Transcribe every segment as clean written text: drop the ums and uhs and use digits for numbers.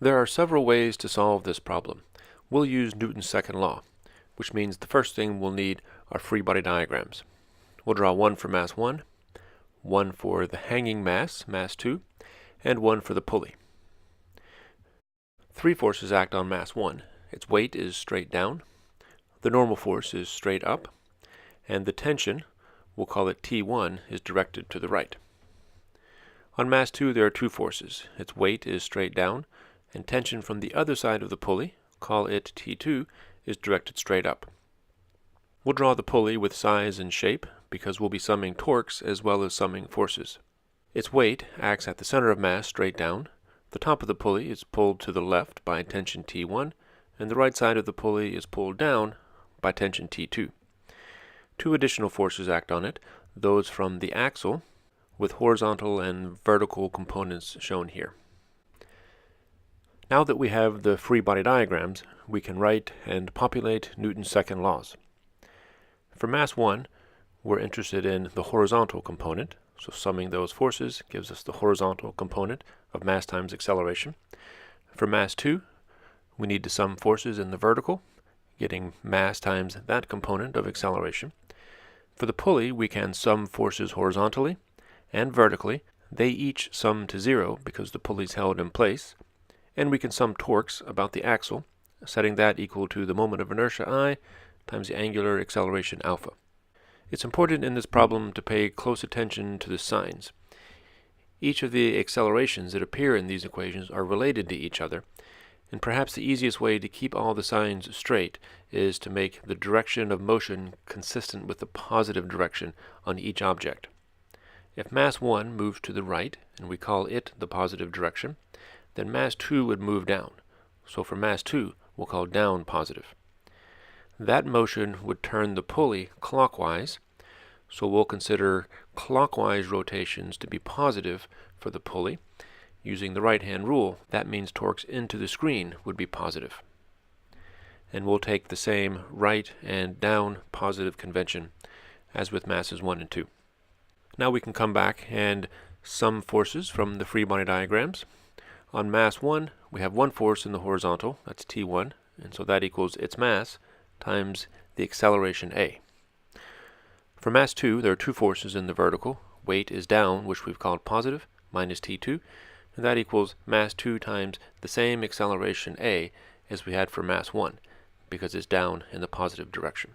There are several ways to solve this problem. We'll use Newton's second law, which means the first thing we'll need are free body diagrams. We'll draw one for mass 1, one for the hanging mass, mass 2, and one for the pulley. Three forces act on mass 1. Its weight is straight down, the normal force is straight up, and the tension, we'll call it T1, is directed to the right. On mass 2 there are two forces. Its weight is straight down, and tension from the other side of the pulley, call it T2, is directed straight up. We'll draw the pulley with size and shape because we'll be summing torques as well as summing forces. Its weight acts at the center of mass straight down. The top of the pulley is pulled to the left by tension T1, and the right side of the pulley is pulled down by tension T2. Two additional forces act on it, those from the axial, with horizontal and vertical components shown here. Now that we have the free body diagrams, we can write and populate Newton's second laws. For mass 1, we're interested in the horizontal component, so summing those forces gives us the horizontal component of mass times acceleration. For mass 2, we need to sum forces in the vertical, getting mass times that component of acceleration. For the pulley, we can sum forces horizontally and vertically. They each sum to 0 because the pulley is held in place. And we can sum torques about the axial, setting that equal to the moment of inertia I times the angular acceleration alpha. It's important in this problem to pay close attention to the signs. Each of the accelerations that appear in these equations are related to each other, and perhaps the easiest way to keep all the signs straight is to make the direction of motion consistent with the positive direction on each object. If mass 1 moves to the right, and we call it the positive direction, then mass 2 would move down. So for mass 2, we'll call down positive. That motion would turn the pulley clockwise, so we'll consider clockwise rotations to be positive for the pulley. Using the right-hand rule, that means torques into the screen would be positive. And we'll take the same right and down positive convention as with masses 1 and 2. Now we can come back and sum forces from the free body diagrams. On mass 1, we have one force in the horizontal, that's T1, and so that equals its mass times the acceleration A. For mass 2, there are two forces in the vertical. Weight is down, which we've called positive, minus T2, and that equals mass 2 times the same acceleration A as we had for mass 1, because it's down in the positive direction.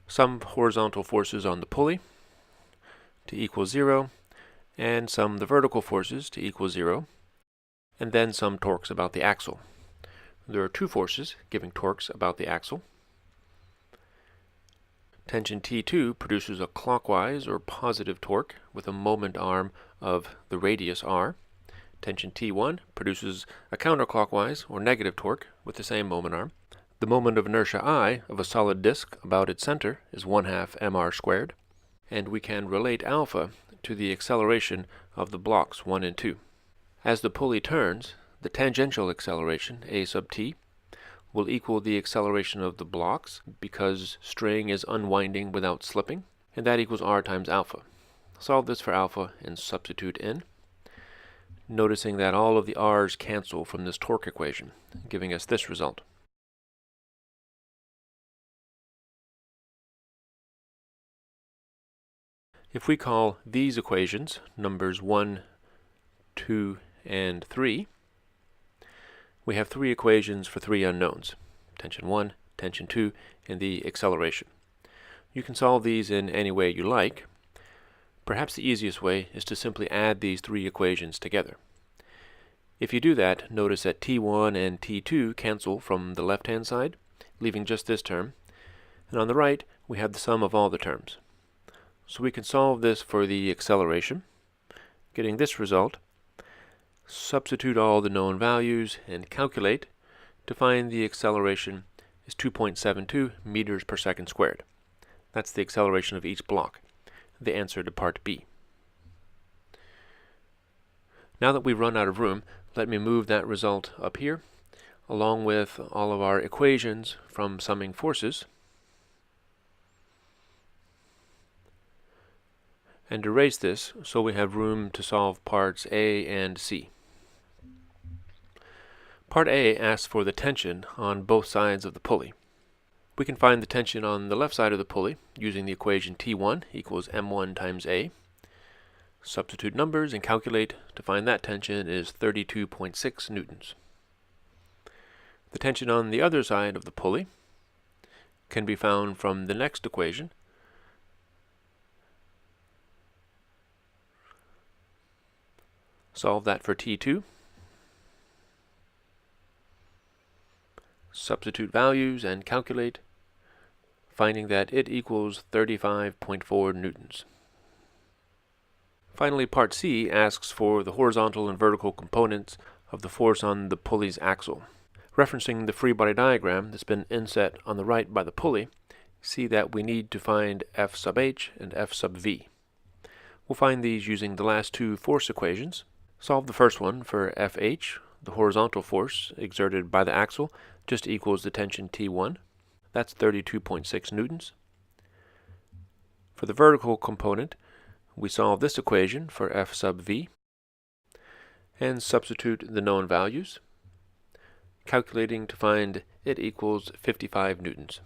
Sum horizontal forces on the pulley to equal 0, and sum the vertical forces to equal 0, and then sum torques about the axial. There are two forces giving torques about the axial. Tension T2 produces a clockwise or positive torque with a moment arm of the radius r. Tension T1 produces a counterclockwise or negative torque with the same moment arm. The moment of inertia I of a solid disk about its center is 1/2 mr squared, and we can relate alpha to the acceleration of the blocks 1 and 2. As the pulley turns, the tangential acceleration, a sub t, will equal the acceleration of the blocks because string is unwinding without slipping, and that equals r times alpha. Solve this for alpha and substitute in, noticing that all of the r's cancel from this torque equation, giving us this result. If we call these equations numbers 1, 2, and 3, we have three equations for three unknowns, tension 1, tension 2, and the acceleration. You can solve these in any way you like. Perhaps the easiest way is to simply add these three equations together. If you do that, notice that T1 and T2 cancel from the left-hand side, leaving just this term, and on the right we have the sum of all the terms. So we can solve this for the acceleration, getting this result. Substitute all the known values and calculate to find the acceleration is 2.72 meters per second squared. That's the acceleration of each block, the answer to part B. Now that we've run out of room, let me move that result up here, along with all of our equations from summing forces, and erase this so we have room to solve parts A and C. Part A asks for the tension on both sides of the pulley. We can find the tension on the left side of the pulley using the equation T1 equals M1 times A. Substitute numbers and calculate to find that tension is 32.6 newtons. The tension on the other side of the pulley can be found from the next equation. Solve that for T2. Substitute values and calculate, finding that it equals 35.4 newtons. Finally, Part C asks for the horizontal and vertical components of the force on the pulley's axle. Referencing the free body diagram that's been inset on the right by the pulley, see that we need to find F sub H and F sub V. We'll find these using the last two force equations. Solve the first one for FH, the horizontal force exerted by the axle, just equals the tension T1. That's 32.6 newtons. For the vertical component, we solve this equation for F sub V and substitute the known values, calculating to find it equals 55 newtons.